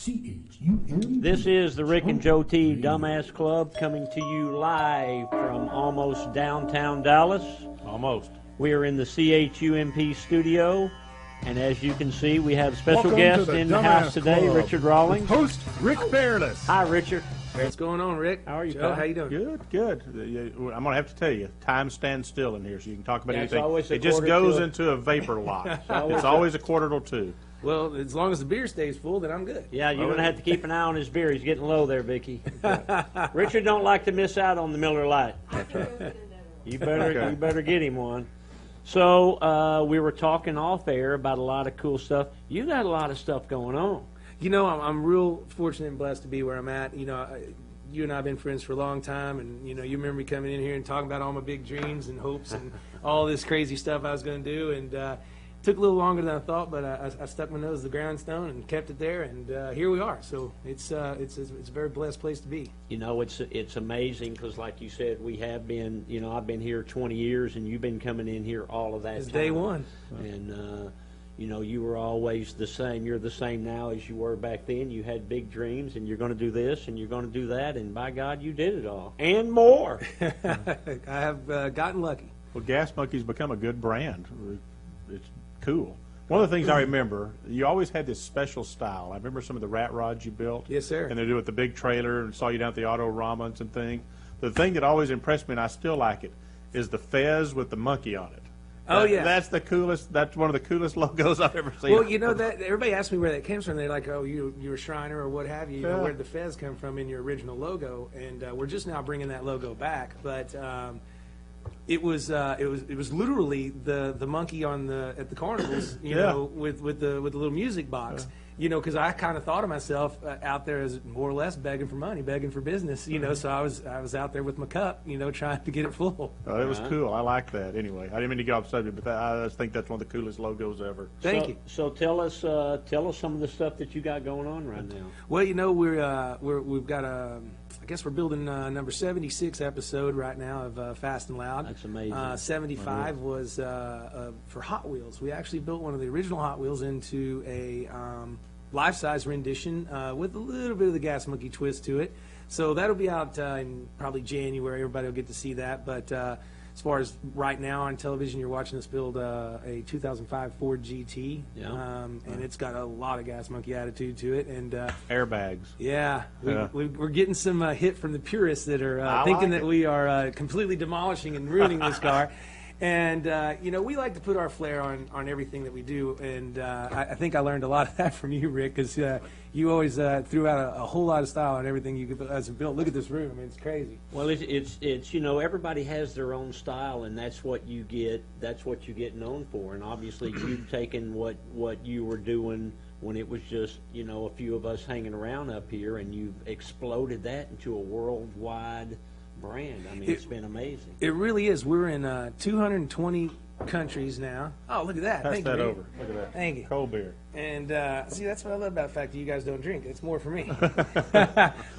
CHUM. This is the Rick and JoeT Dumbass Club coming to you live from almost downtown Dallas. Almost. We are in the CHUMP studio, and as you can see, we have special Welcome guest to the in the Dumbass house today, Club. Richard Rawlings. Host Rick Fairless. Hi, Richard. What's going on, Rick? How are you, Joe, pal? how you doing? Good, good. I'm going to have to tell you, time stands still in here, so you can talk about Yeah, it's anything. always a It just quarter goes till- into a vapor lock. always It's always a quarter till two. Well, as long as the beer stays full, then I'm good. Yeah, you're going to have to keep an eye on his beer. He's getting low there, Vicky. Richard don't like to miss out on the Miller Lite. That's right. You better, Okay. you better get him one. So we were talking off air about a lot of cool stuff. You got a lot of stuff going on. You know, I'm real fortunate and blessed to be where I'm at. You know, you and I have been friends for a long time, and, you know, you remember me coming in here and talking about all my big dreams and hopes and all this crazy stuff I was going to do, and it took a little longer than I thought, but I stuck my nose to the grindstone and kept it there, and here we are. So it's a very blessed place to be. You know, it's amazing because, like you said, we have been. You know, I've been here 20 years, and you've been coming in here all of that It's time. day one. And you know, you were always the same. You're the same now as you were back then. You had big dreams, and you're going to do this, and you're going to do that, and by God, you did it all and more. I have gotten lucky. Well, Gas Monkey's become a good brand. It's cool. One of the things I remember, you always had this special style. I remember some of the rat rods you built. Yes, sir. And they do with the big trailer and saw you down at the Auto-Ramas and thing. The thing that always impressed me, and I still like it, is the fez with the monkey on it. Oh, yeah. That's the coolest. That's one of the coolest logos I've ever seen. Well, you know that everybody asks me where that comes from. They're like, "Oh, you're a Shriner or what have you? You know, Yeah. where did the fez come from in your original logo?" And we're just now bringing that logo back. But it was literally the monkey at the carnivals, you Yeah. know, with the little music box. You know, because I kind of thought of myself out there as more or less begging for money, begging for business. You know, so I was out there with my cup, you know, trying to get it full. It was cool. I like that. Anyway, I didn't mean to get off subject, but I just think that's one of the coolest logos ever. Thank you. So tell us some of the stuff that you got going on right now. Well, you know, we've got I guess we're building number 76 episode right now of Fast and Loud. That's amazing. 75 was for Hot Wheels. We actually built one of the original Hot Wheels into a life-size rendition with a little bit of the Gas Monkey twist to it. So that'll be out in probably January. Everybody will get to see that. But as far as right now on television, you're watching us build a 2005 Ford GT. Yeah. And it's got a lot of Gas Monkey attitude to it. And Airbags. yeah, Yeah. we're getting some hit from the purists that are I thinking like that it. we are completely demolishing and ruining this car. And, you know, we like to put our flair on everything that we do. And I think I learned a lot of that from you, Rick, because you always threw out a whole lot of style on everything you guys have built. Look at this room. I mean, it's crazy. Well, it's you know, everybody has their own style, and that's what you get known for. And obviously, you've taken what you were doing when it was just, you know, a few of us hanging around up here, and you've exploded that into a worldwide brand. I mean, it's been amazing. It really is. We're in 220 countries now. Oh, look at that. Pass Thank that you, Rick. over. Look at that. Thank you. Cold beer. And see, that's what I love about the fact that you guys don't drink. It's more for me.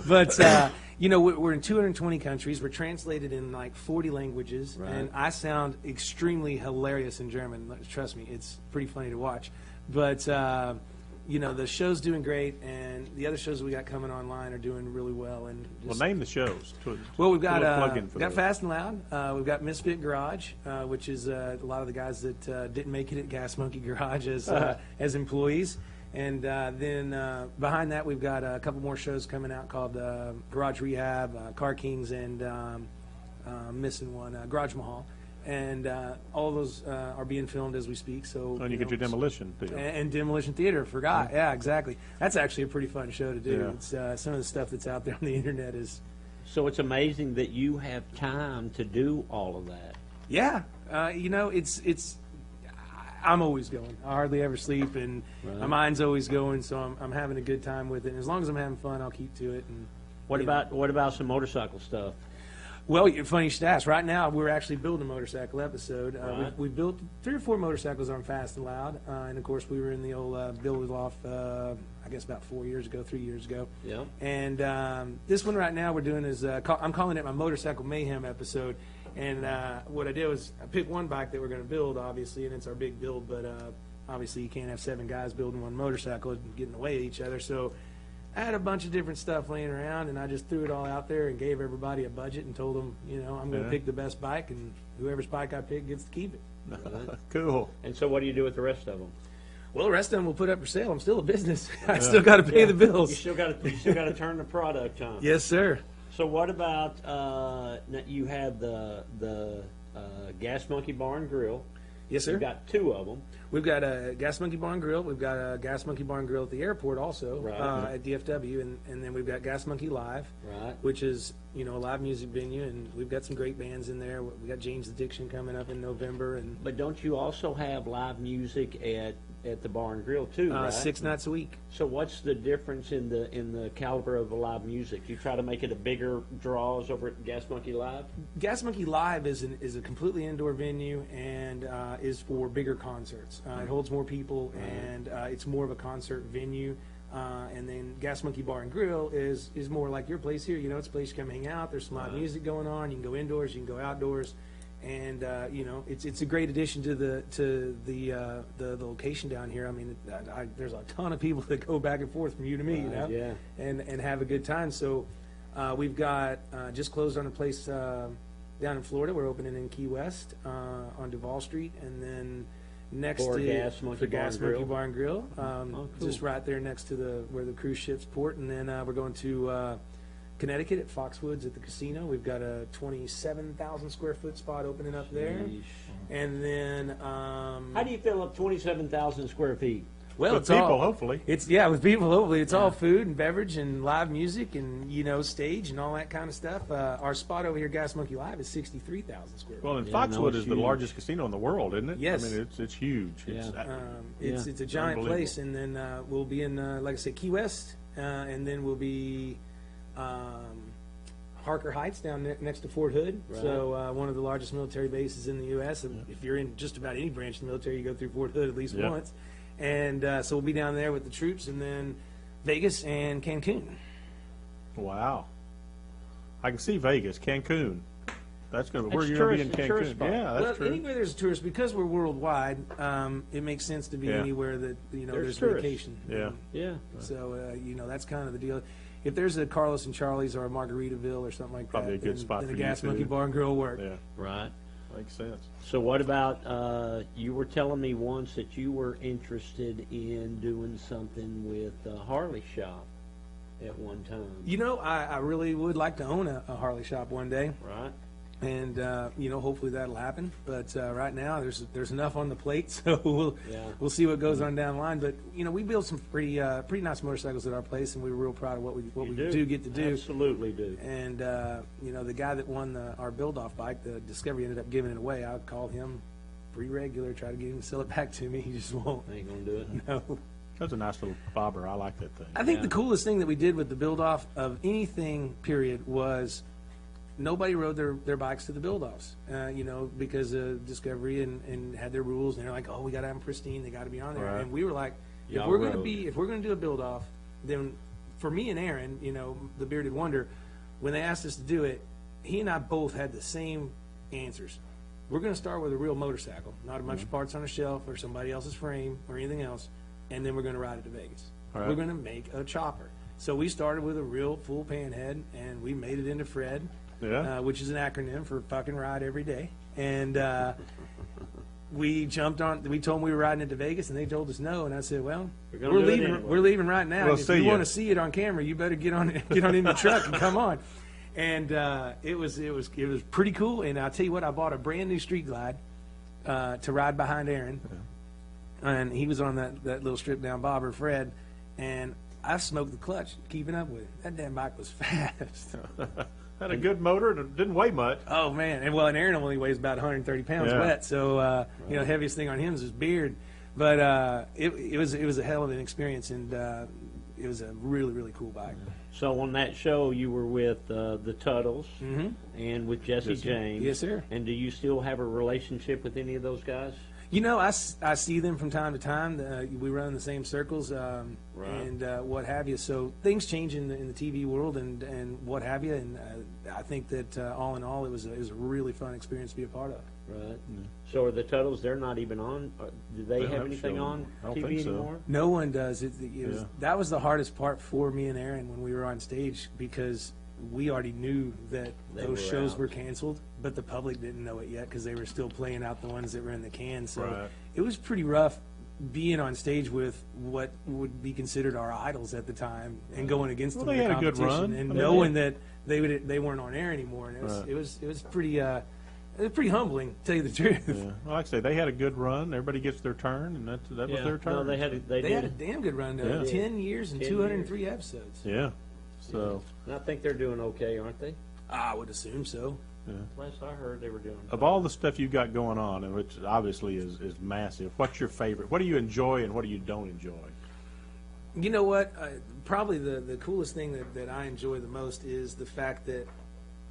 But, you know, we're in 220 countries. We're translated in like 40 languages. Right. And I sound extremely hilarious in German. Trust me, it's pretty funny to watch. But, you know, the show's doing great, and the other shows that we got coming online are doing really well. And Well, just, name the shows. well, we've got plug-in for those. Fast and Loud. We've got Misfit Garage, which is a lot of the guys that didn't make it at Gas Monkey Garage as employees. And then behind that, we've got a couple more shows coming out called Garage Rehab, Car Kings, and missing one, Garage Mahal. And all of those are being filmed as we speak. So And you get your demolition deal. and Demolition Theater. Forgot. Yeah, exactly. That's actually a pretty fun show to do. Yeah. It's some of the stuff that's out there on the internet is. So it's amazing that you have time to do all of that. Yeah, you know, it's. I'm always going. I hardly ever sleep, and my mind's always going. So I'm having a good time with it. And as long as I'm having fun, I'll keep to it. And What about some motorcycle stuff? well, funny you should ask. Right now, we're actually building a motorcycle episode. Right. We built 3 or 4 motorcycles on Fast and Loud, and of course, we were in the old build-off. I guess about 3 years ago. Yeah. And this one right now we're doing is I'm calling it my Motorcycle Mayhem episode. And what I did was I picked one bike that we're going to build, obviously, and it's our big build. But obviously, you can't have 7 guys building one motorcycle and getting away at each other. So I had a bunch of different stuff laying around, and I just threw it all out there and gave everybody a budget and told them, I'm going to pick the best bike, and whoever's bike I pick gets to keep it. Cool. And so what do you do with the rest of them? Well, the rest of them we'll put up for sale. I'm still a business. I still got to pay the bills. You still got to turn the product on. Yes, sir. So what about you have the Gas Monkey Bar and Grill? Yes, sir. You've got 2 of them. We've got a Gas Monkey Bar and Grill. We've got a Gas Monkey Bar and Grill at the airport also, Right. at DFW, and then we've got Gas Monkey Live, Right. which is a live music venue, and we've got some great bands in there. We got James Addiction coming up in November, and But don't you also have live music at the Bar and Grill too, right? 6 nights a week. So what's the difference in the caliber of the live music? You try to make it a bigger draws over at Gas Monkey Live? Gas Monkey Live is a completely indoor venue and is for bigger concerts. It holds more people, and it's more of a concert venue. And then Gas Monkey Bar and Grill is more like your place here. It's a place you come hang out. There's some live music going on. You can go indoors. You can go outdoors. And it's a great addition to the location down here. I mean, there's a ton of people that go back and forth from you to me, Yeah. and have a good time. So we've got just closed on a place down in Florida. We're opening in Key West on Duval Street, and then next For to Gas Monkey Bar and Grill? Bar and Grill, Cool. just right there next to where the cruise ships port, and then we're going to Connecticut at Foxwoods at the casino. We've got a 27,000 square foot spot opening up there. Sheesh. And then How do you fill up 27,000 square feet? well, With it's people, all, hopefully. It's with people. Hopefully, it's all food and beverage and live music and stage and all that kind of stuff. Our spot over here, Gas Monkey Live, is 63,000 square feet. Well, and Yeah, I know Foxwood it's is the huge. largest casino in the world, isn't it? Yes. I mean, it's huge. It's a giant Unbelievable. place, and then we'll be in, like I said, Key West, and then we'll be Harker Heights down next to Fort Hood. Right. So one of the largest military bases in the U.S. If you're in just about any branch of the military, you go through Fort Hood at least Yeah. once. And so we'll be down there with the troops, and then Vegas and Cancun. Wow. I can see Vegas, Cancun. That's going to be where That's you're going to be in tourist- tourist Cancun. spot. Yeah, that's Well, true. anywhere there's a tourist, because we're worldwide, it makes sense to be Yeah. anywhere that there's tourists. vacation. Yeah. Yeah. So that's kind of the deal. If there's a Carlos and Charlie's or a Margaritaville or something like Probably that, a good then, spot then for a you, Gas too. Monkey Bar and Grill will work. Yeah, Right. makes sense. So what about, you were telling me once that you were interested in doing something with a Harley shop at one time, I really would like to own a Harley shop one day, right? and hopefully that'll happen. But right now there's enough on the plate, so Yeah. we'll see what goes on down the line. But we build some pretty nice motorcycles at our place, and we were real proud of what we You do get to do. Absolutely do. And the guy that won our build-off bike, the Discovery, ended up giving it away. I called him pretty regular, try to get him to sell it back to me. He just won't. Ain't gonna do it. No. That's a nice little bobber. I like that thing. I think Yeah. the coolest thing that we did with the build-off of anything, period, was nobody rode their bikes to the build-offs, because of Discovery and had their rules, and they're like, oh, we got to have them pristine, they got to be on there. Right. And we were like, if Y'all we're going rode. to do a build-off, then for me and Aaron, the Bearded Wonder, when they asked us to do it, he and I both had the same answers. We're going to start with a real motorcycle, not a bunch of parts on a shelf or somebody else's frame or anything else, and then we're going to ride it to Vegas. All right. We're going to make a chopper. So we started with a real full pan head, and we made it into Fred, Yeah. which is an acronym for fucking ride every day. And we jumped on. We told them we were riding it to Vegas, and they told us no. And I said, "Well, gonna we're do it leaving. anyway. We're leaving right now. We'll And if see you ya." want to see it on camera, you better get on in the truck and come on." And it was pretty cool. And I'll tell you what, I bought a brand new Street Glide to ride behind Aaron, and he was on that little strip down bobber, Fred, and I smoked the clutch keeping up with it. That damn bike was fast. Had a good motor and it didn't weigh much. Oh man, and Aaron only weighs about 130 pounds Yeah. wet, so heaviest thing on him is his beard. But it was a hell of an experience, and it was a really, really cool bike. So on that show, you were with the Tuttles and with Jesse Jesse. James. Yes, sir. And do you still have a relationship with any of those guys? I see them from time to time. We run in the same circles, and what have you. So things change in the TV world and what have you. And I think that all in all, it was a really fun experience to be a part of. Right. So are the Tuttles? They're not even on. Do they have anything on I don't TV think so. anymore? No one does. It was, Yeah. that was the hardest part for me and Aaron when we were on stage, because we already knew that They those were shows out. were canceled, but the public didn't know it yet because they were still playing out the ones that were in the can. So Right. it was pretty rough being on stage with what would be considered our idols at the time and going against Well, them they in the had a good competition run. and I mean, knowing that they weren't on air anymore. And Right. it was pretty humbling, to tell you the truth. Yeah. Well, like I say, they had a good run. Everybody gets their turn, and that was Yeah. their turn. No, they had. They They had a did. damn good run, Yeah. 10 years and 10 203 episodes. Yeah. So, And I think they're doing okay, aren't they? I would assume so. Last I heard, they were doing. of all the stuff you've got going on, and which obviously is massive, what's your favorite? What do you enjoy, and what do you don't enjoy? You know what? Probably the coolest thing that I enjoy the most is the fact that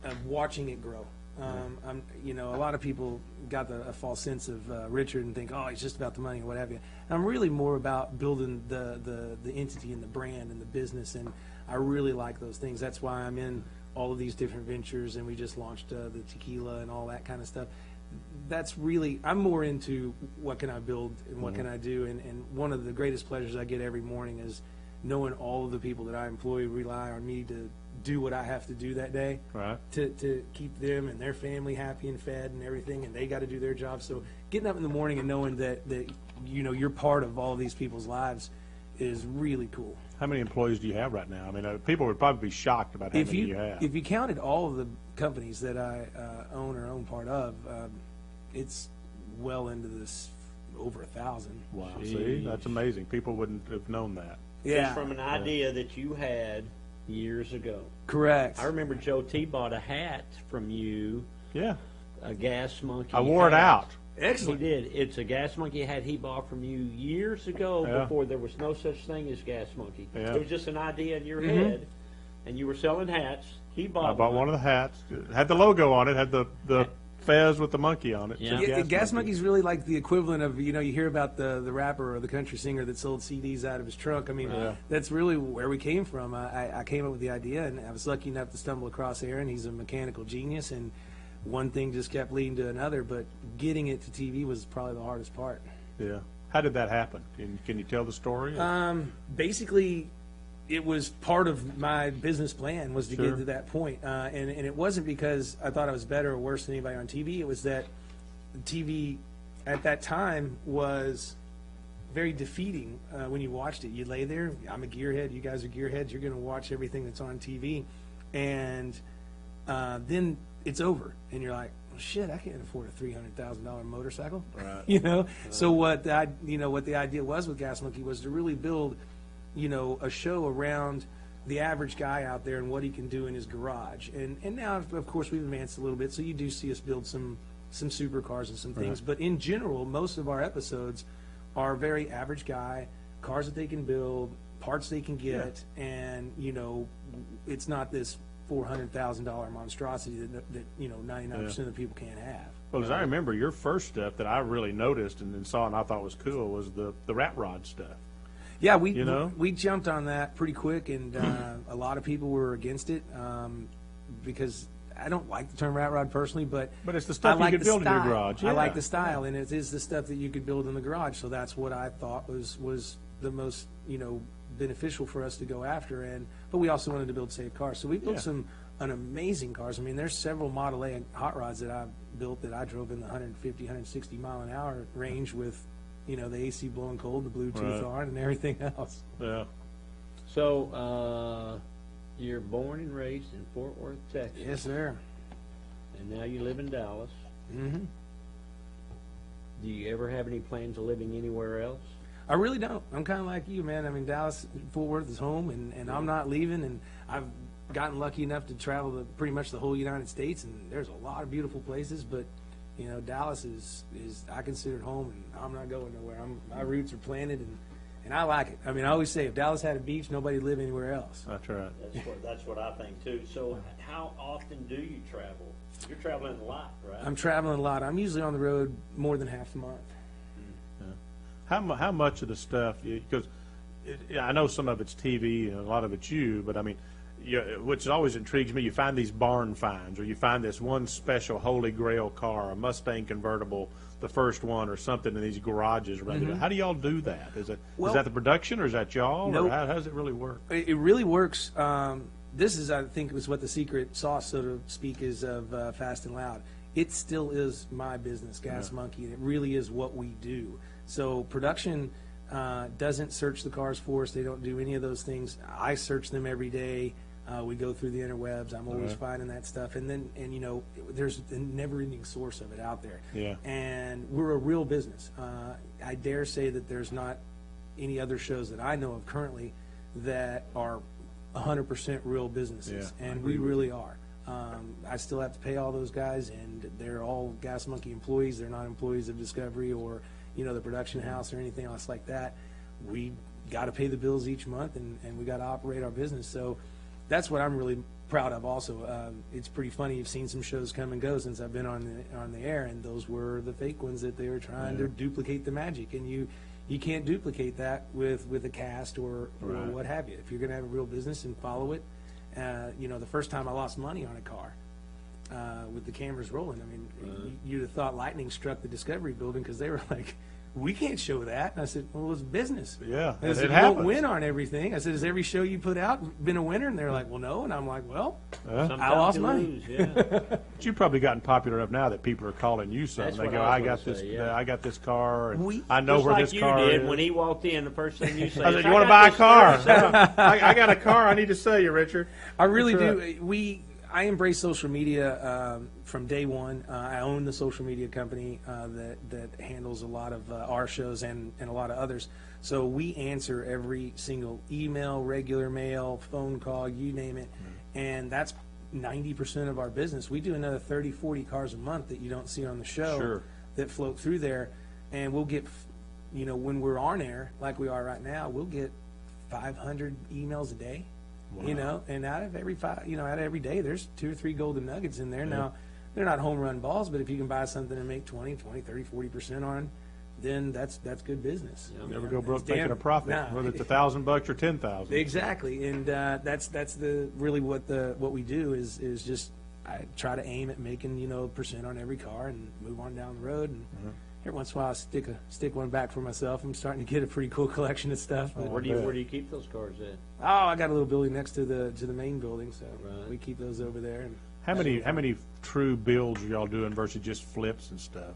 of watching it grow. A lot of people got a false sense of Richard and think, oh, it's just about the money or what have you. I'm really more about building the entity and the brand and the business, and I really like those things. That's why I'm in all of these different ventures, and we just launched the tequila and all that kind of stuff. That's really, I'm more into what can I build and what can I do, and one of the greatest pleasures I get every morning is knowing all of the people that I employ rely on me to do what I have to do that day Right. to keep them and their family happy and fed and everything, and they got to do their job. So getting up in the morning and knowing that you're part of all of these people's lives is really cool. How many employees do you have right now? I mean, people would probably be shocked about how If many you you have. if you counted all of the companies that I own part of, it's well into this over 1,000. Wow. See, that's amazing. People wouldn't have known that. Just from an idea that you had years ago. Correct. I remember JoeT bought a hat from you, Yeah. a Gas Monkey. I wore it hat. out. Excellent. He did. It's a Gas Monkey hat he bought from you years ago, Yeah. before there was no such thing as Gas Monkey. Yeah. It was just an idea in your head, and you were selling hats. He bought. I bought one of the hats. It had the logo on it. Had the fez with the monkey on it. Yeah. Said Gas Monkey's really like the equivalent of, you hear about the rapper or the country singer that sold CDs out of his trunk. I mean, that's really where we came from. I came up with the idea, and I was lucky enough to stumble across Aaron. He's a mechanical genius, and one thing just kept leading to another, but getting it to TV was probably the hardest part. Yeah. How did that happen? Can you tell the story? Basically, it was part of my business plan was to Sure. get to that point. And it wasn't because I thought I was better or worse than anybody on TV. It was that TV at that time was very defeating when you watched it. You lay there, I'm a gearhead, you guys are gearheads, you're going to watch everything that's on TV. And then it's over, and you're like, well, shit, I can't afford a $300,000 motorcycle. Right. So what the idea was with Gas Monkey was to really build, a show around the average guy out there and what he can do in his garage. And now, of course, we've advanced a little bit, so you do see us build some supercars and some things. Right. But in general, most of our episodes are very average guy, cars that they can build, parts they can get, and, it's not this $400,000 monstrosity that 99% of the people can't have. Well, as I remember, your first stuff that I really noticed and saw and I thought was cool was the rat rod stuff. Yeah, we jumped on that pretty quick, and a lot of people were against it because I don't like the term rat rod personally, but it's the stuff I like you could the build in your style. garage. I Yeah. like the style, and it is the stuff that you could build in the garage. So that's what I thought was the most beneficial for us to go after. But we also wanted to build safe cars, so we built an amazing cars. I mean, there's several Model A hot rods that I built that I drove in the 150, 160 mile an hour range with, the AC blowing cold, the Bluetooth on, and everything else. Yeah. So, you're born and raised in Fort Worth, Texas. Yes, sir. And now you live in Dallas. Mm-hmm. Do you ever have any plans of living anywhere else? I really don't. I'm kind of like you, man. I mean, Dallas, Fort Worth is home, and I'm not leaving. And I've gotten lucky enough to travel to pretty much the whole United States, and there's a lot of beautiful places. But Dallas is I consider it home, and I'm not going nowhere. My roots are planted, and I like it. I mean, I always say if Dallas had a beach, nobody'd live anywhere else. That's right. That's what I think too. So, how often do you travel? You're traveling a lot, right? I'm traveling a lot. I'm usually on the road more than half the month. How much of the stuff, because I know some of it's TV and a lot of it's you, but I mean, which always intrigues me, you find these barn finds, or you find this one special holy grail car, a Mustang convertible, the first one, or something in these garages around here. How do y'all do that? Is that the production, or is that y'all? Nope. Or how does it really work? It really works. This is, I think, was what the secret sauce, so to speak, is of Fast and Loud. It still is my business, Gas Monkey, and it really is what we do. So production doesn't search the cars for us. They don't do any of those things. I search them every day. We go through the interwebs. I'm always finding that stuff. And you know, there's a never-ending source of it out there. Yeah. And we're a real business. I dare say that there's not any other shows that I know of currently that are 100% real businesses. Yeah, and we really are. I still have to pay all those guys, and they're all Gas Monkey employees. They're not employees of Discovery or, you know, the production house or anything else like that. We got to pay the bills each month, and we got to operate our business. So that's what I'm really proud of also. It's pretty funny. You've seen some shows come and go since I've been on the air, and those were the fake ones that they were trying to duplicate the magic. And you can't duplicate that with a cast or what have you. If you're going to have a real business and follow it, you know, the first time I lost money on a car with the cameras rolling, I mean, you'd have thought lightning struck the Discovery building, because they were like, we can't show that. And I said, well, it's business. Yeah, I said, it you happens. don't win on everything. I said, has every show you put out been a winner? And they're like, well, no. And I'm like, well, I lost money. But But you've probably gotten popular enough now that people are calling you something. That's They what go, I I was got gonna this, say, yeah. I got this car, and We- I know just where like this you car did is. when he walked in, the first thing you said, I said, is, you want to got buy a this car? first." I got a car. I need to sell you, Richard. I really That's do. I embrace social media from day one. I own the social media company that handles a lot of our shows and a lot of others. So we answer every single email, regular mail, phone call, you name it. And that's 90% of our business. We do another 30, 40 cars a month that you don't see on the show Sure. that float through there. And we'll get, you know, when we're on air, like we are right now, we'll get 500 emails a day. You know, and out of every day, there's 2 or 3 golden nuggets in there. Now, they're not home run balls, but if you can buy something and make 20, 30, 40% on, then that's good business. You never go broke It's making a profit, nah. whether it's $1,000 or 10,000. Exactly, and that's the really what we do is just I try to aim at making, you know, % on every car and move on down the road. And every once in a while, I stick one back for myself. I'm starting to get a pretty cool collection of stuff. But, Where do you keep those cars at? oh, I got a little building next to the main building, so we keep those over there. And How many true builds are y'all doing versus just flips and stuff?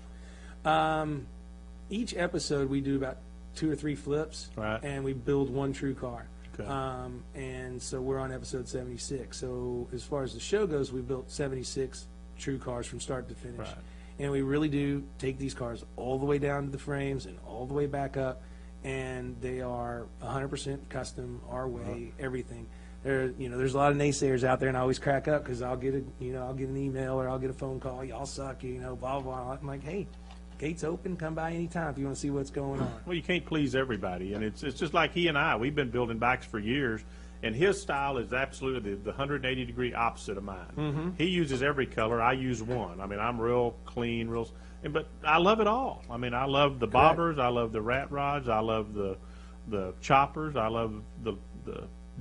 each episode we do about 2 or 3 flips, Right. and we build one true car. Okay. And so we're on episode 76. So as far as the show goes, we built 76 true cars from start to finish. Right. And we really do take these cars all the way down to the frames and all the way back up, and they are 100% custom, our way, everything. There's a lot of naysayers out there, and I always crack up because I'll get an email or I'll get a phone call, y'all suck, blah, blah, blah. I'm like, hey, gate's open, come by anytime if you want to see what's going on. Well, you can't please everybody, and it's just like he and I. We've been building bikes for years, and his style is absolutely the 180-degree opposite of mine. Mm-hmm. He uses every color. I use one. I mean, I'm real clean, but I love it all. I mean, I love the bobbers. I love the rat rods. I love the choppers. I love the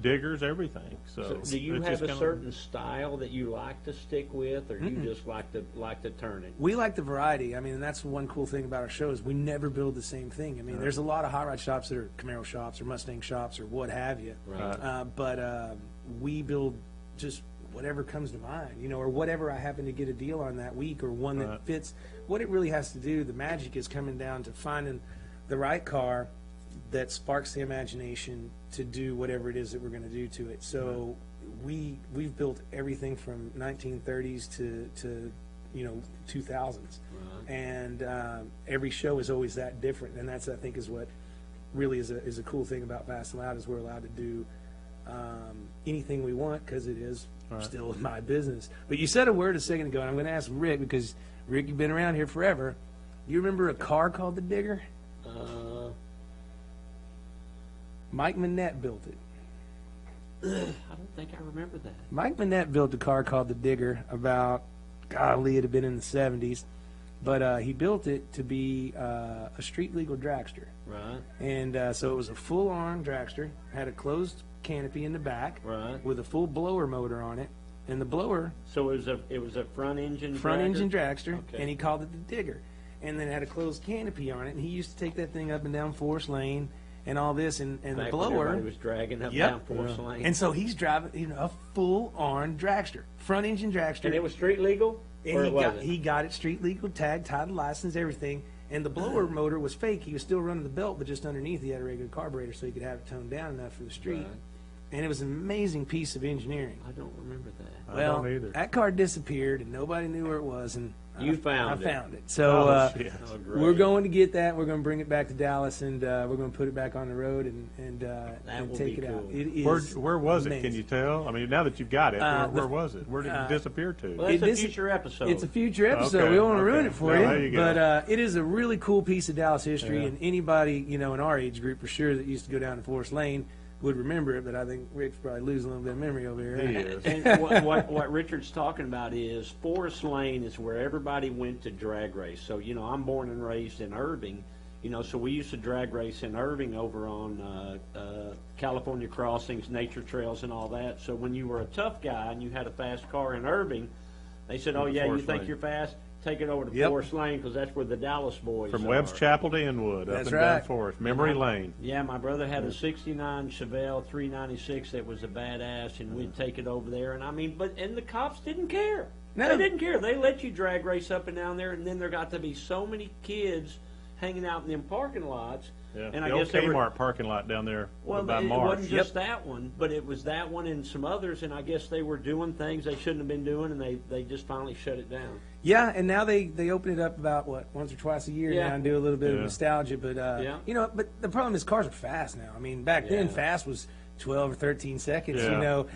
diggers, everything. So Do you it's have just a kinda- certain style that you like to stick with, or you just like to turn it? We like the variety. I mean, and that's one cool thing about our show is we never build the same thing. I mean, there's a lot of hot rod shops that are Camaro shops or Mustang shops or what have you. Right. But we build just whatever comes to mind, or whatever I happen to get a deal on that week or one that fits. What it really has to do, the magic is coming down to finding the right car that sparks the imagination to do whatever it is that we're going to do to it. So we've built everything from 1930s to 2000s, and every show is always that different. And that's, I think, is what really is a cool thing about Fast and Loud, is we're allowed to do anything we want because it is still my business. But you said a word a second ago, and I'm going to ask Rick, because Rick, you've been around here forever. You remember a car called the Digger? Mike Manette built it. I don't think I remember that. Mike Manette built a car called the Digger about, golly, it had been in the 70s. but he built it to be a street legal dragster. Right. And so it was a full-on dragster, had a closed canopy in the back, Right. with a full blower motor on it, and the blower So it was a front engine dragster, Okay. and he called it the Digger, and then it had a closed canopy on it, and he used to take that thing up and down Forest Lane and all this, and the Back when blower everybody was dragging up Yep. down Forest Lane. And so he's driving, a full-on dragster, front engine dragster. And it was street legal? Or He got it street legal, tagged, title, license, everything. And the blower motor was fake. He was still running the belt, but just underneath he had a regular carburetor, so he could have it toned down enough for the street. Right. And it was an amazing piece of engineering. I don't remember that. I don't either. That car disappeared, and nobody knew where it was. And You found it. I found it. So shit. Oh, great. we're going to get that. We're going to bring it back to Dallas, and we're going to put it back on the road and will take be it out. cool. It is Where was it? amazing. Can you tell? I mean, now that you've got it, where the- was it? Where did it disappear to? Well, that's a This- future episode. It's a future episode. Okay, We don't want to ruin okay. it for Well, there you go. But it is a really cool piece of Dallas history, Yeah. and anybody in our age group for sure that used to go down to Forest Lane would remember it. But I think Rick's probably losing a little bit of memory over here. He is. And what Richard's talking about is Forest Lane is where everybody went to drag race. So, I'm born and raised in Irving, so we used to drag race in Irving over on California crossings, nature trails, and all that. So when you were a tough guy and you had a fast car in Irving, they said, oh, yeah, you Forest think Lane. you're fast? Take it over to Yep. Forest Lane because that's where the Dallas boys From are. Webb's Chapel to Inwood, up That's and down right. Forest, Memory Lane. Yeah, my brother had a '69 Chevelle 396 that was a badass, and we'd take it over there. And and the cops didn't care. No. They didn't care. They let you drag race up and down there, and then there got to be so many kids hanging out in them parking lots. Yeah. And the I old guess they were, Kmart parking lot down there well, by it Marsh. wasn't just that one, but it was that one and some others, and I guess they were doing things they shouldn't have been doing, and they just finally shut it down. Yeah, and now they open it up about once or twice a year Yeah. now and do a little bit of Yeah. nostalgia. But Yeah. but the problem is cars are fast now. I mean, back then Yeah. fast was 12 or 13 seconds. Yeah. No.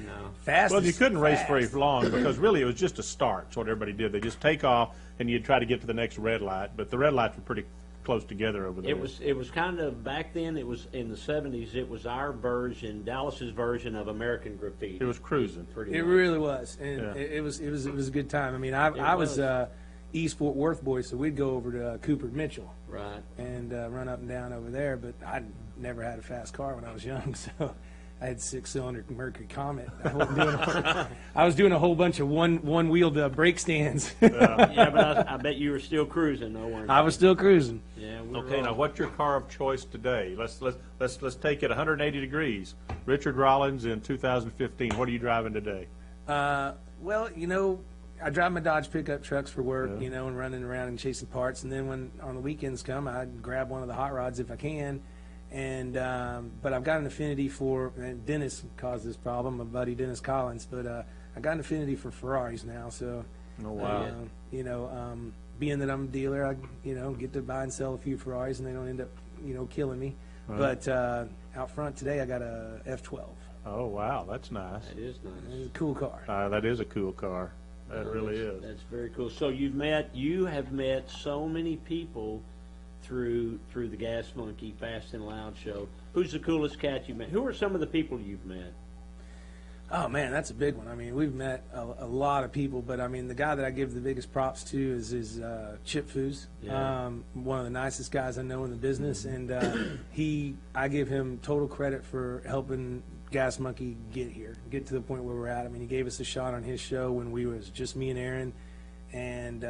Fast. Well, is you couldn't race fast. very long because really it was just a start. That's what everybody did. They just take off and you'd try to get to the next red light, but the red lights were pretty close together over there. It was kind of back then. It was in the '70s. It was our version, Dallas's version of American Graffiti. It was cruising. Pretty It much. really was, and Yeah. it was a good time. I mean, I was was. East Fort Worth boy, so we'd go over to Cooper Mitchell Right. and run up and down over there. But I never had a fast car when I was young, so I had 6-cylinder Mercury Comet. I was doing a whole bunch of one-wheeled brake stands. Yeah, but I bet you were still cruising, though, weren't you? I was still cruising. Yeah. We Okay, were now all- what's your car of choice today? Let's take it 180 degrees. Richard Rollins in 2015. What are you driving today? Well, I drive my Dodge pickup trucks for work, Yeah. and running around and chasing parts. And then when on the weekends come, I grab one of the hot rods if I can. And but I've got an affinity for, and Dennis caused this problem, my buddy Dennis Collins. But I got an affinity for Ferraris now. So, Oh, wow. being that I'm a dealer, I get to buy and sell a few Ferraris, and they don't end up killing me. Right. But out front today, I got a F12. Oh, wow, that's nice. That is nice. It's a cool car. That is a cool car. That really is. That's very cool. So you have met so many people through the Gas Monkey Fast and Loud show. Who's the coolest cat you met? Who are some of the people you've met? Oh man, that's a big one. I mean, we've met a lot of people, but I mean, the guy that I give the biggest props to is Chip Foose. Yeah. One of the nicest guys I know in the business, and I give him total credit for helping Gas Monkey get to the point where we're at. I mean, he gave us a shot on his show when we was just me and Aaron, and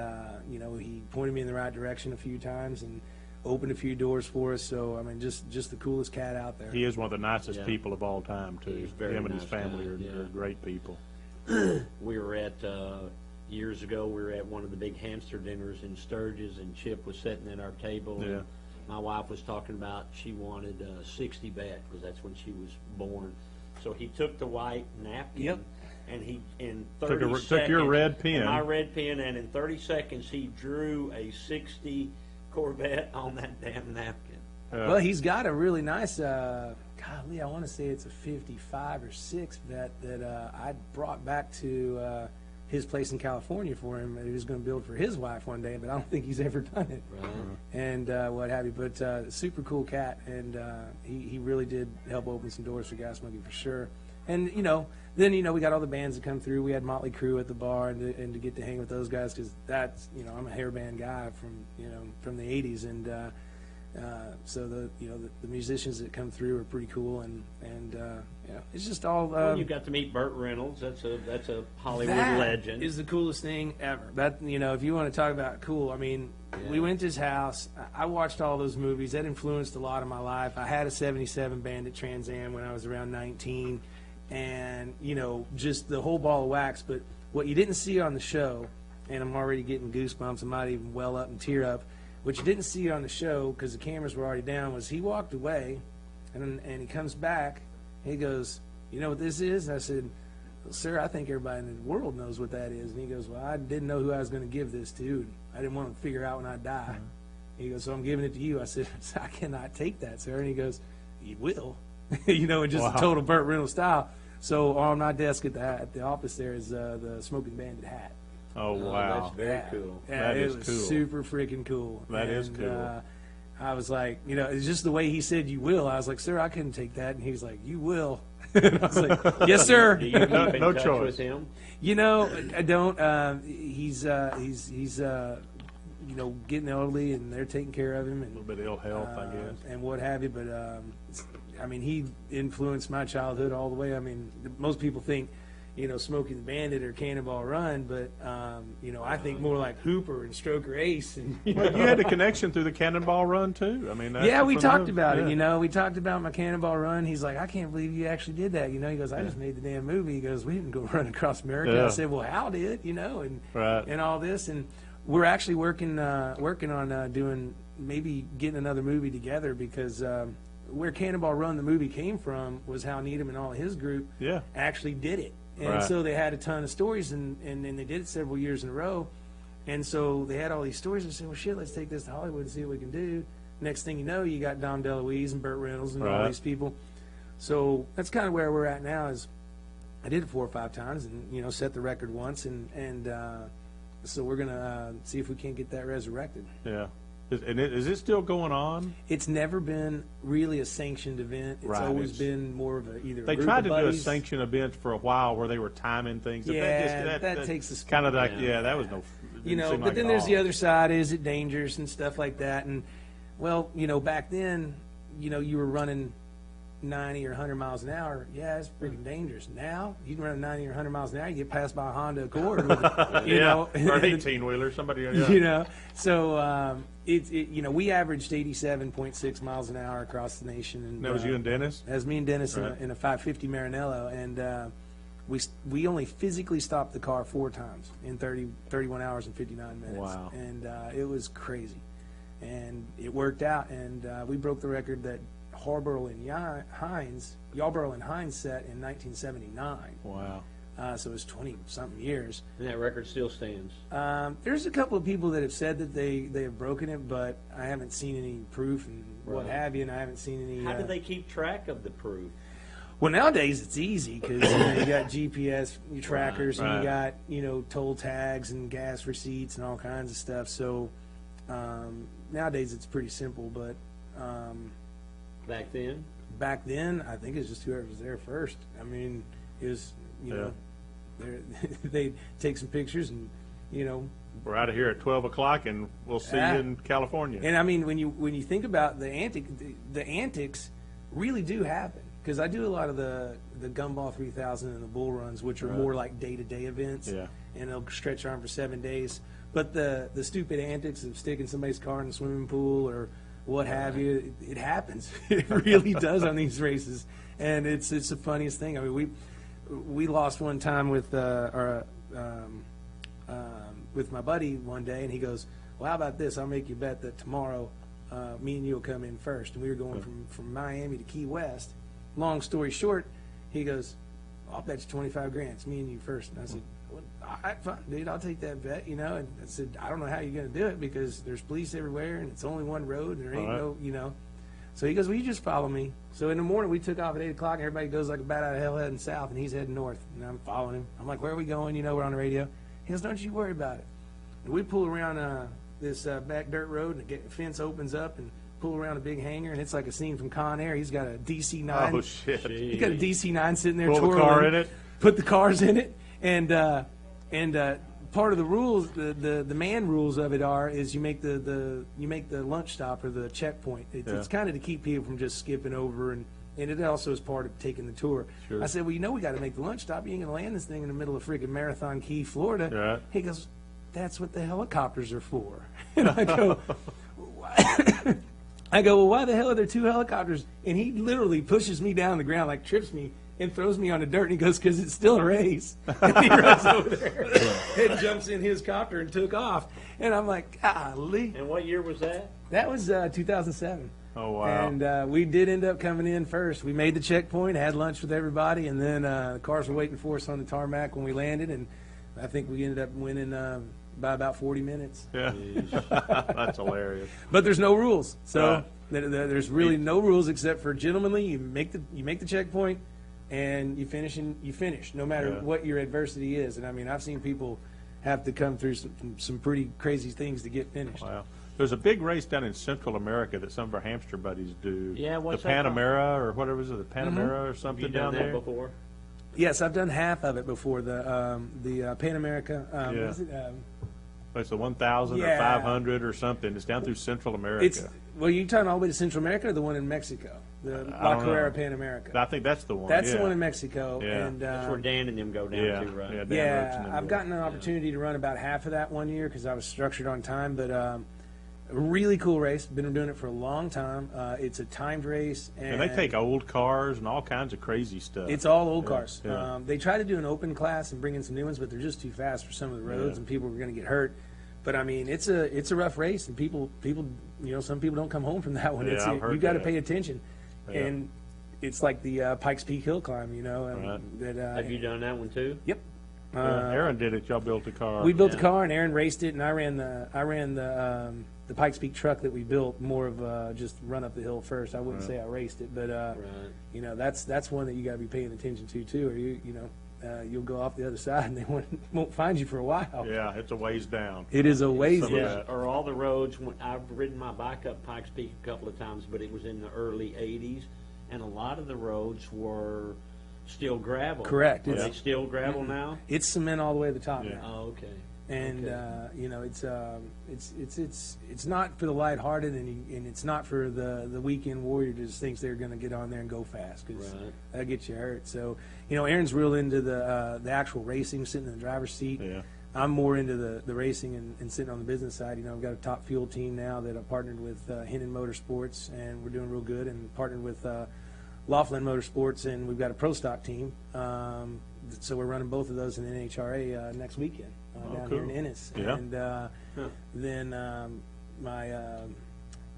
he pointed me in the right direction a few times and opened a few doors for us. So I mean, just the coolest cat out there. He is one of the nicest Yeah. people of all time, too. He's very Him and his nice family guy, are yeah. great people. We were at years ago. We were at one of the big hamster dinners in Sturgis, and Chip was sitting at our table. Yeah. And my wife was talking about she wanted 60 bet because that's when she was born. So he took the white napkin. Yep. And he in Took 30 your seconds, red pen. and my red pen, and in 30 seconds he drew a 60 Corvette on that damn napkin. Well, he's got a really nice, golly, I want to say it's a 55 or 6 vet that I brought back to his place in California for him. He was going to build for his wife one day, but I don't think he's ever done it. Right. And what have you. But super cool cat, and he really did help open some doors for Gas Monkey for sure. And, then, we got all the bands that come through. We had Motley Crue at the bar, and to get to hang with those guys, because that's, I'm a hair band guy from the 80s, and so the musicians that come through are pretty cool, and it's just all. Well, you got to meet Burt Reynolds. That's a Hollywood legend. Is the coolest thing ever. That if you want to talk about cool, I mean, we went to his house. I watched all those movies. That influenced a lot of my life. I had a '77 Bandit Trans Am when I was around 19. And, just the whole ball of wax. But what you didn't see on the show, and I'm already getting goosebumps, I might even well up and tear up, what you didn't see on the show, because the cameras were already down, was he walked away, and he comes back, and he goes, "You know what this is?" And I said, "Well, sir, I think everybody in the world knows what that is." And he goes, "Well, I didn't know who I was going to give this to, and I didn't want to figure out when I die." He goes, "So I'm giving it to you." I said, "I cannot take that, sir." And he goes, "You will." In just a total Burt Reynolds style. So on my desk at the office there is the Smoking Bandit hat. Oh, wow. That's very cool. Yeah, That it is was cool. super freaking cool. That is cool. I was like, it's just the way he said, "You will." I was like, "Sir, I couldn't take that." And he was like, "You will." And I was like, "Yes, sir." Do you keep in No touch choice. with him? I don't. He's getting elderly, and they're taking care of him, A little bit of ill health, I guess. and what have you. But he influenced my childhood all the way. I mean, most people think, Smoking Bandit or Cannonball Run, but I think more like Hooper and Stroker Ace. And Well, you had a connection through the Cannonball Run, too. I mean, that's yeah, we from talked the- about it. yeah. We talked about my Cannonball Run. He's like, "I can't believe you actually did that." He goes, "I just made the damn movie." He goes, "We didn't go run across America." Yeah. I said, "Well, Hal did, and Right. and all this." And we're actually working on doing, maybe getting another movie together, because where Cannonball Run, the movie, came from was how Needham and all his group Yeah. actually did it. And Right. so they had a ton of stories, and they did it several years in a row. And so they had all these stories, and said, "Well, shit, let's take this to Hollywood and see what we can do." Next thing you know, you got Dom DeLuise and Burt Reynolds and all Right. these people. So that's kind of where we're at now. Is I did it 4 or 5 times, and set the record once, and so we're gonna see if we can't get that resurrected. Yeah. Is it still going on? It's never been really a sanctioned event. It's Right, always it's- been more of either They a group tried of to do a buddies. sanctioned event for a while where they were timing things. But Yeah, that takes the kind of like, Yeah. that was no. But then there's the other side. Is it dangerous and stuff like that? And well, back then, you were running 90 or 100 miles an hour. Yeah, it's freaking dangerous. Now you can run 90 or 100 miles an hour, you get passed by a Honda Accord. With, or an 18-wheeler. Somebody. Yeah. So we averaged 87.6 miles an hour across the nation. And That was you and Dennis. That was me and Dennis Right. in a 550 Maranello, and we only physically stopped the car 4 times in 31 hours and 59 minutes. Wow. And it was crazy, and it worked out, and we broke the record that Yarborough and Hines set in 1979. Wow. So it was 20-something years. And that record still stands. There's a couple of people that have said that they have broken it, but I haven't seen any proof and what Right. have you, and I haven't seen any. How do they keep track of the proof? Well, nowadays it's easy because you got GPS trackers, Right. and you got toll tags and gas receipts and all kinds of stuff. So nowadays it's pretty simple, but Back then? back then I think it's just whoever was there first. I mean, it was they'd take some pictures and We're out of here at 12 o'clock, and we'll see Yeah. you in California. And I mean, when you think about the antics really do happen, because I do a lot of the Gumball 3000 and the bull runs, which are more like day-to-day events, Yeah. and they'll stretch on for 7 days. But the stupid antics of sticking somebody's car in the swimming pool or what have you, it happens. It really does on these races, and it's the funniest thing. I mean, we lost one time with with my buddy one day, and he goes, "Well, how about this? I'll make you bet that tomorrow me and you will come in first." And we were going from Miami to Key West. Long story short, he goes, "I'll bet you 25 grand. It's me and you first." And I said, "Well, all right, fine, dude, I'll take that bet, And I said, "I don't know how you're going to do it because there's police everywhere, and it's only one road, and there ain't no. So he goes, "Well, you just follow me." So in the morning, we took off at 8 o'clock, and everybody goes like a bat out of hell heading south, and he's heading north. And I'm following him. I'm like, "Where are we going?" We're on the radio. He goes, "Don't you worry about it." And we pull around this back dirt road, and the fence opens up, and pull around a big hangar, and it's like a scene from Con Air. He's got a DC-9. Oh, shit. He's got a DC-9 sitting there Pull the twirling. car in it? put the cars in it, and part of the rules, the man rules of it is you make the lunch stop or the checkpoint. It's kind of to keep people from just skipping over, and it also is part of taking the tour. Sure. I said, well, we got to make the lunch stop. You ain't gonna land this thing in the middle of freaking Marathon Key, Florida. Right. He goes, that's what the helicopters are for. And I go, well, why the hell are there 2 helicopters? And he literally pushes me down on the ground, like trips me, and throws me on the dirt, and he goes, because it's still a race. And he runs over there and jumps in his copter and took off. And I'm like, golly. And what year was that? That was 2007. Oh, wow. And we did end up coming in first. We made the checkpoint, had lunch with everybody, and then the cars were waiting for us on the tarmac when we landed, and I think we ended up winning by about 40 minutes. Yeah. That's hilarious. But there's no rules. So Right. there's really no rules except for gentlemanly. You make the checkpoint, and you finish, no matter what your adversity is. And I mean, I've seen people have to come through some pretty crazy things to get finished. Wow. There's a big race down in Central America that some of our hamster buddies do. Yeah, what's the that called? Panamera or whatever is it, the Panamera or Have something you done down that there? before? Yes, I've done half of it before. The Pan America. Yeah. What is it? It's the 1,000 or Yeah. 500 or something. It's down through Central America. Well, you talking all the way to Central America or the one in Mexico? The I La don't Carrera know. Pan America. I think that's the one. That's yeah. the one in Mexico. Yeah. And That's where Dan and them go down Yeah, to, right? yeah, Dan Roach and them I've go. gotten an opportunity to run about half of that one year because I was structured on time. But a really cool race. Been doing it for a long time. It's a timed race, And they take old cars and all kinds of crazy stuff. It's all old cars. yeah. They try to do an open class and bring in some new ones, but they're just too fast for some of the roads, Yeah. and people are going to get hurt. But I mean, it's a rough race, and people, some people don't come home from that one. Yeah, I've heard You got to that. pay attention, Yeah. and it's like the Pikes Peak Hill climb, Right. that. Have you done that one too? Yep. Aaron did it. Y'all built a car. We built Yeah. the car, and Aaron raced it, and I ran the Pikes Peak truck that we built, more of just run up the hill first. I wouldn't say I raced it, but Right. that's one that you got to be paying attention to too, or you'll go off the other side and they won't find you for a while. Yeah, it's a ways down. It is a ways Some of down. that. Or all the roads, I've ridden my bike up Pikes Peak a couple of times, but it was in the early 80s, and a lot of the roads were still gravel. Correct. Are It's- they still gravel now? It's cement all the way to the top Yeah. now. Oh, okay. And Okay. it's not for the lighthearted, and it's not for the weekend warrior that just thinks they're going to get on there and go fast, because Right. that gets you hurt. So Aaron's real into the actual racing, sitting in the driver's seat. Yeah. I'm more into the racing and sitting on the business side. I've got a top fuel team now that I've partnered with Hinnon Motorsports, and we're doing real good, and partnered with Laughlin Motorsports, and we've got a pro stock team. So we're running both of those in the NHRA next weekend down here in cool. Ennis. Yeah. And then my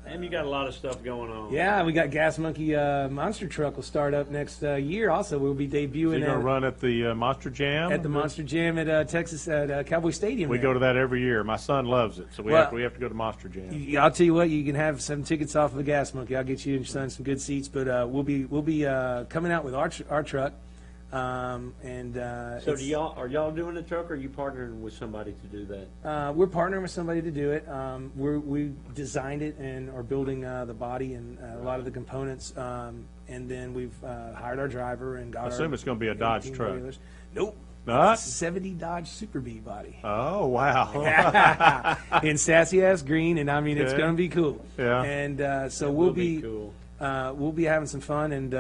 And you got a lot of stuff going on. we got Gas Monkey Monster Truck will start up next year. Also, we'll be So debuting you're going to run at the Monster Jam? at the Monster Jam at Texas at Cowboy Stadium. We there. go to that every year. My son loves it, so we Well, have to go to Monster Jam. I'll tell you what, you can have some tickets off of the Gas Monkey. I'll get you and your son some good seats. But we'll be coming out with our truck. So are y'all doing the truck, or are you partnering with somebody to do that? We're partnering with somebody to do it. We designed it and are building the body and a lot of the components. And then we've hired our driver and got I assume it's gonna be a Dodge 18 truck. regulars. Nope. Not? It's a 70 Dodge Super Bee body. Oh, wow. In sassy ass green, and I mean it's Okay. going to be cool. Yeah. And so That we'll will be be cool. we'll be having some fun and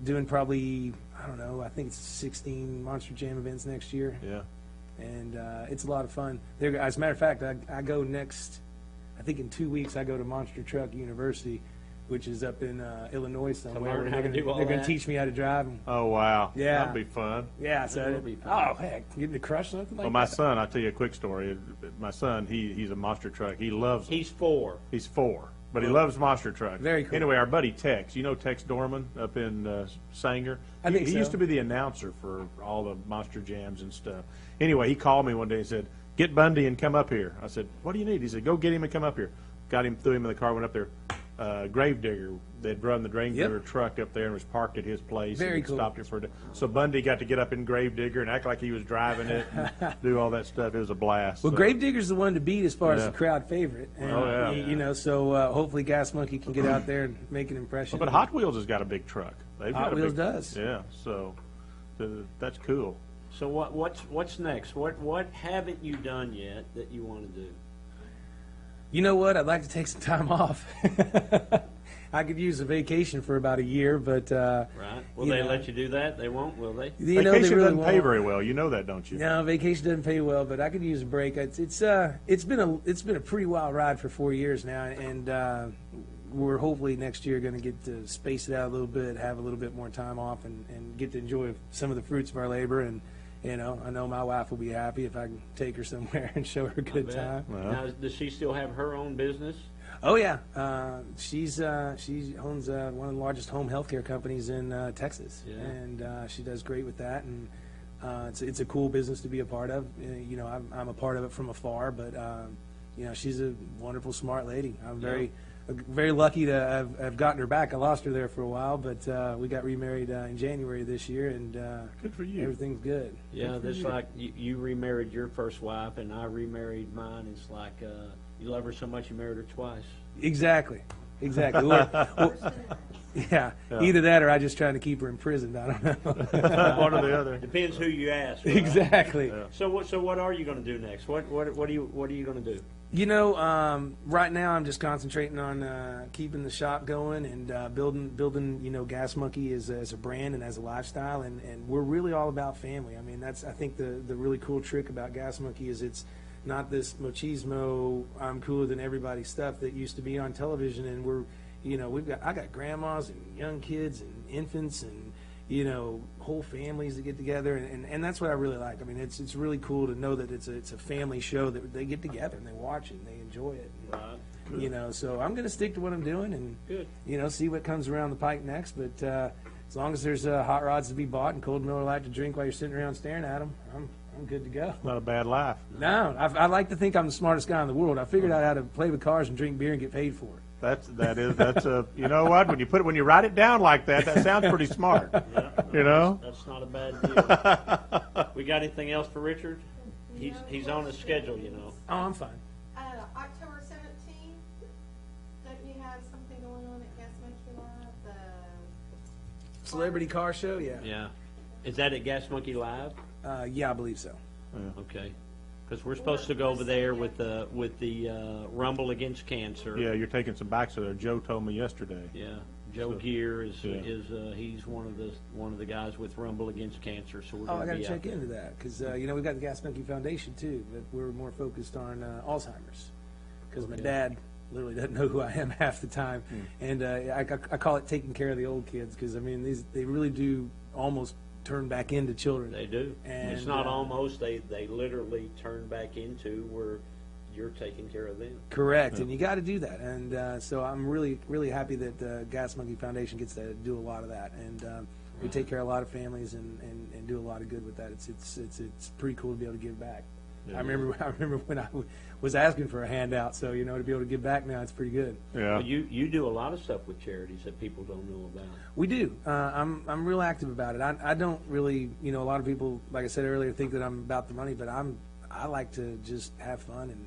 doing probably, I don't know, I think it's 16 Monster Jam events next year, Yeah. and it's a lot of fun. As a matter of fact, I go next, I think in 2 weeks I go to Monster Truck University, which is up in Illinois somewhere. learn where how they're to do all going to that? teach me how to drive. And, Oh, wow. Yeah. That'd be fun. yeah, so That will be fun. oh heck, getting to crush something like Well, my that. son, I'll tell you a quick story. My son, he's a monster truck. He loves them. He's 4. He's 4, but he loves monster trucks. Very cool. Anyway, our buddy Tex, Tex Dorman up in Sanger? I think he so. used to be the announcer for all the monster jams and stuff. Anyway, he called me one day and said, "Get Bundy and come up here." I said, "What do you need?" He said, "Go get him and come up here." Got him, threw him in the car, went up there. Gravedigger, they'd run the Gravedigger truck up there and was parked at his place. Very and cool. Stopped it for a day. So Bundy got to get up in Gravedigger and act like he was driving it and do all that stuff. It was a blast. Well, So- Gravedigger's the one to beat as far as Yeah. the crowd favorite. And, Oh, yeah. so hopefully Gas Monkey can get out there and make an impression. But Hot Wheels has got a big truck. They've Hot got a Wheels big- does. Yeah, so that's cool. So what's next? What haven't you done yet that you want to do? You know what? I'd like to take some time off. I could use a vacation for about a year, but Right. Will they let you do that? They won't, will they? you know, Vacation they really doesn't pay won't. very well. You know that, don't you? No, vacation doesn't pay well, but I could use a break. It's been a pretty wild ride for 4 years now, and we're hopefully next year going to get to space it out a little bit, have a little bit more time off, and get to enjoy some of the fruits of our labor. And I know my wife will be happy if I can take her somewhere and show her a good time. Now, does she still have her own business? Oh yeah, she owns one of the largest home healthcare companies in Texas, Yeah. and she does great with that. And it's a cool business to be a part of. I'm a part of it from afar, but she's a wonderful, smart lady. I'm very lucky to have gotten her back. I lost her there for a while, but we got remarried in January this year, and Good for you. everything's good. Yeah, that's like you remarried your first wife, and I remarried mine. It's like you love her so much you married her twice. Exactly. Yeah, either that or I just trying to keep her imprisoned. I don't know. One or the other. Depends who you ask. Right? Exactly. Yeah. So what are you going to do next? What are you going to do? Right now I'm just concentrating on keeping the shop going and building Gas Monkey as a brand and as a lifestyle, and we're really all about family. I mean, that's I think the really cool trick about Gas Monkey is it's not this machismo, I'm cooler than everybody stuff that used to be on television, and I got grandmas and young kids and infants and whole families that get together, and that's what I really like. I mean, it's really cool to know that it's a family show that they get together and they watch it and they enjoy it. Right. So I'm going to stick to what I'm doing and Good. See what comes around the pike next. But as long as there's hot rods to be bought and cold Miller Lite to drink while you're sitting around staring at them, I'm good to go. Not a bad life. No, I like to think I'm the smartest guy in the world. I figured out how to play with cars and drink beer and get paid for it. That's a you know what, when you write it down like that sounds pretty smart. Yeah, that's not a bad deal. We got anything else for Richard? He's on a schedule, Oh, I'm fine. October 17th, don't you have something going on at Gas Monkey Live? Celebrity car show, yeah. Yeah. Is that at Gas Monkey Live? Yeah, I believe so. Okay. Because we're supposed to go over there with the Rumble Against Cancer. Yeah, you're taking some bikes there. Joe told me yesterday. Yeah. Joe Gear is yeah. he's one of the guys with Rumble Against Cancer. So we're Oh, I going got to to be check out into that because we've got the Gas Monkey Foundation too, but we're more focused on Alzheimer's because my dad literally doesn't know who I am half the time, and I call it taking care of the old kids because I mean they really do almost turn back into children. They do. And, it's not almost. They literally turn back into where you're taking care of them. Correct, and you got to do that. And so I'm really happy that Gas Monkey Foundation gets to do a lot of that. And we take care of a lot of families and do a lot of good with that. It's pretty cool to be able to give back. Yeah. I remember when I was asking for a handout, so to be able to give back now, it's pretty good. Yeah. Well, you do a lot of stuff with charities that people don't know about. We do. I'm real active about it. I don't really, a lot of people, like I said earlier, think that I'm about the money, but I like to just have fun and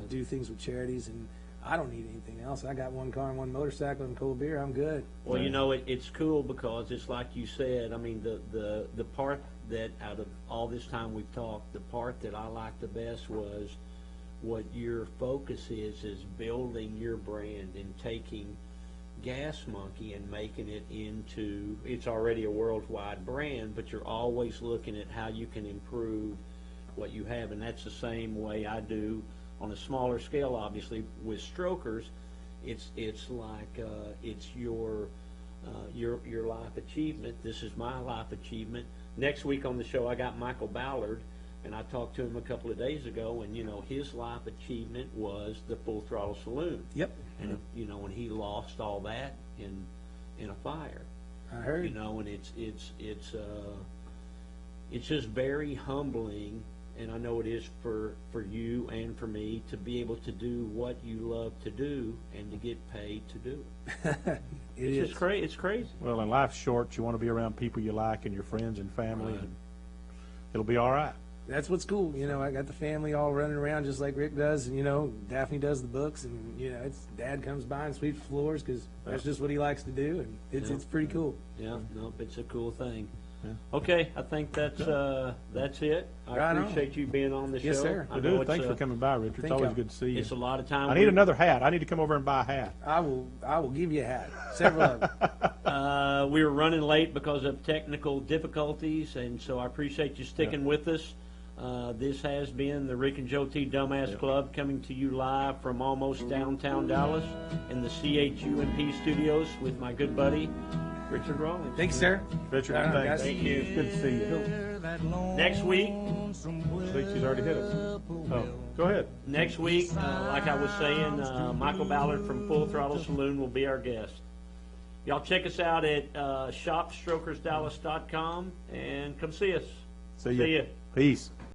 do things with charities, and I don't need anything else. I got one car and one motorcycle and cold beer. I'm good. Well, it's cool because it's like you said. I mean, the part that out of all this time we've talked, the part that I liked the best was what your focus is building your brand and taking Gas Monkey and making it into, it's already a worldwide brand, but you're always looking at how you can improve what you have, and that's the same way I do on a smaller scale, obviously, with strokers. It's like it's your life achievement. This is my life achievement. Next week on the show, I got Michael Ballard, and I talked to him a couple of days ago, and his life achievement was the Full Throttle Saloon. Yep. And when he lost all that in a fire. I heard. And it's just very humbling. And I know it is for you and for me to be able to do what you love to do and to get paid to do it. It's crazy. It's crazy. Well, and life's short. You want to be around people you like and your friends and family, Right. and it'll be all right. That's what's cool. I got the family all running around just like Rick does, and Daphne does the books, and it's Dad comes by and sweeps floors because that's just what he likes to do, and it's pretty cool. Yeah, no, it's a cool thing. Okay, I think that's it. I Right on. appreciate you being on the Yes, show. sir. I I know do. it's, Thanks for coming by, Richard. It's think always I'll- good to see you. It's a lot of time. I need another hat. I need to come over and buy a hat. I will give you a hat. Several of them. We were running late because of technical difficulties, and so I appreciate you sticking with us. This has been the Rick and JoeT Dumbass Club, coming to you live from almost downtown Dallas in the CHUMP studios with my good buddy, Richard Rawlings. Thanks, sir. Richard, Right on, thanks. guys. Thank you. It's good to see you. Next week, I think she's already hit us. Oh, go ahead. Next week, like I was saying, Michael Ballard from Full Throttle Saloon will be our guest. Y'all check us out at shopstrokersdallas.com and come see us. See See ya. ya. Peace.